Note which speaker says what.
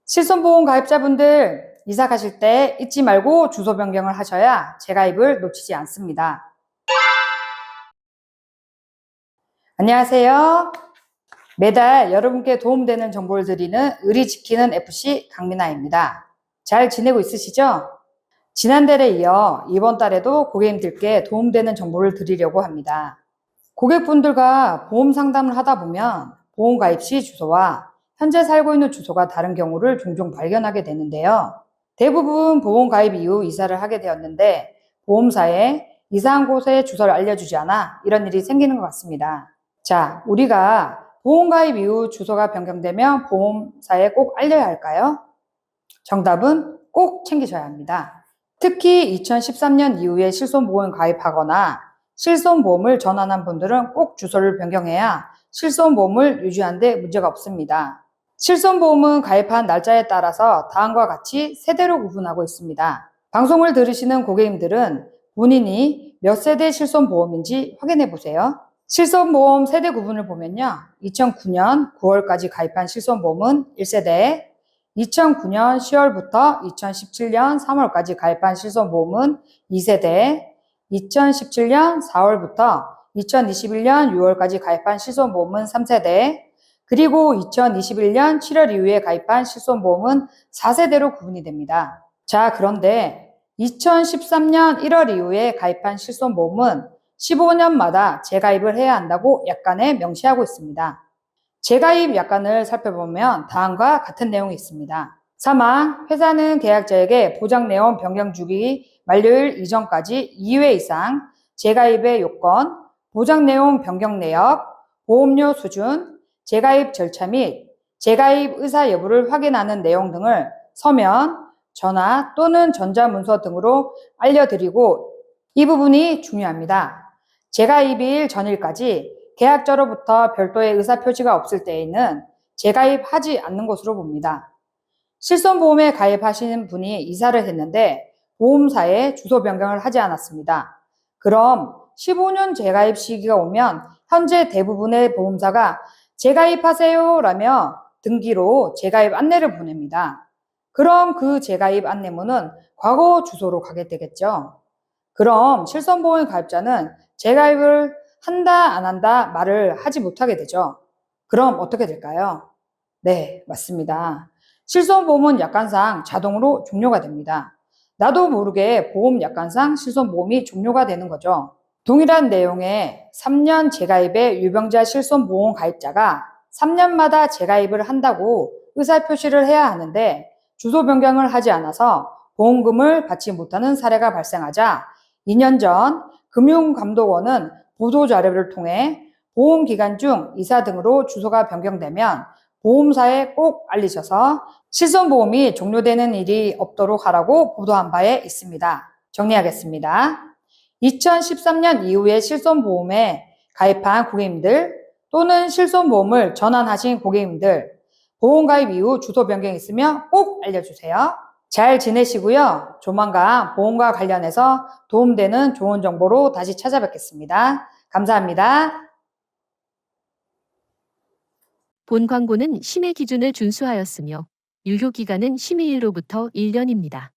Speaker 1: 실손보험 가입자분들 이사 가실 때 잊지 말고 주소 변경을 하셔야 재가입을 놓치지 않습니다. 안녕하세요. 매달 여러분께 도움되는 정보를 드리는 의리 지키는 FC 강민아입니다. 잘 지내고 있으시죠? 지난달에 이어 이번 달에도 고객님들께 도움되는 정보를 드리려고 합니다. 고객분들과 보험 상담을 하다 보면 보험 가입 시 주소와 현재 살고 있는 주소가 다른 경우를 종종 발견하게 되는데요. 대부분 보험 가입 이후 이사를 하게 되었는데 보험사에 이사한 곳의 주소를 알려주지 않아 이런 일이 생기는 것 같습니다. 자, 우리가 보험 가입 이후 주소가 변경되면 보험사에 꼭 알려야 할까요? 정답은 꼭 챙기셔야 합니다. 특히 2013년 이후에 실손보험 가입하거나 실손보험을 전환한 분들은 꼭 주소를 변경해야 실손보험을 유지하는 데 문제가 없습니다. 실손보험은 가입한 날짜에 따라서 다음과 같이 세대로 구분하고 있습니다. 방송을 들으시는 고객님들은 본인이 몇 세대 실손보험인지 확인해 보세요. 실손보험 세대 구분을 보면요. 2009년 9월까지 가입한 실손보험은 1세대, 2009년 10월부터 2017년 3월까지 가입한 실손보험은 2세대, 2017년 4월부터 2021년 6월까지 가입한 실손보험은 3세대, 그리고 2021년 7월 이후에 가입한 실손보험은 4세대로 구분이 됩니다. 자, 그런데 2013년 1월 이후에 가입한 실손보험은 15년마다 재가입을 해야 한다고 약관에 명시하고 있습니다. 재가입 약관을 살펴보면 다음과 같은 내용이 있습니다. 사망, 회사는 계약자에게 보장 내용 변경 주기 만료일 이전까지 2회 이상 재가입의 요건, 보장 내용 변경 내역, 보험료 수준, 재가입 절차 및 재가입 의사 여부를 확인하는 내용 등을 서면, 전화 또는 전자문서 등으로 알려드리고 이 부분이 중요합니다. 재가입일 전일까지 계약자로부터 별도의 의사표시가 없을 때에는 재가입하지 않는 것으로 봅니다. 실손보험에 가입하시는 분이 이사를 했는데 보험사에 주소 변경을 하지 않았습니다. 그럼 15년 재가입 시기가 오면 현재 대부분의 보험사가 재가입하세요 라며 등기로 재가입 안내를 보냅니다. 그럼 그 재가입 안내문은 과거 주소로 가게 되겠죠. 그럼 실손보험 가입자는 재가입을 한다 안 한다 말을 하지 못하게 되죠. 그럼 어떻게 될까요? 네, 맞습니다. 실손보험은 약관상 자동으로 종료가 됩니다. 나도 모르게 보험 약관상 실손보험이 종료가 되는 거죠. 동일한 내용의 3년 재가입의 유병자 실손보험 가입자가 3년마다 재가입을 한다고 의사표시를 해야 하는데 주소 변경을 하지 않아서 보험금을 받지 못하는 사례가 발생하자 2년 전 금융감독원은 보도자료를 통해 보험기간 중 이사 등으로 주소가 변경되면 보험사에 꼭 알리셔서 실손보험이 종료되는 일이 없도록 하라고 보도한 바에 있습니다. 정리하겠습니다. 2013년 이후에 실손보험에 가입한 고객님들 또는 실손보험을 전환하신 고객님들 보험가입 이후 주소 변경이 있으면 꼭 알려주세요. 잘 지내시고요. 조만간 보험과 관련해서 도움되는 좋은 정보로 다시 찾아뵙겠습니다. 감사합니다.
Speaker 2: 본 광고는 심의 기준을 준수하였으며 유효기간은 심의일로부터 1년입니다.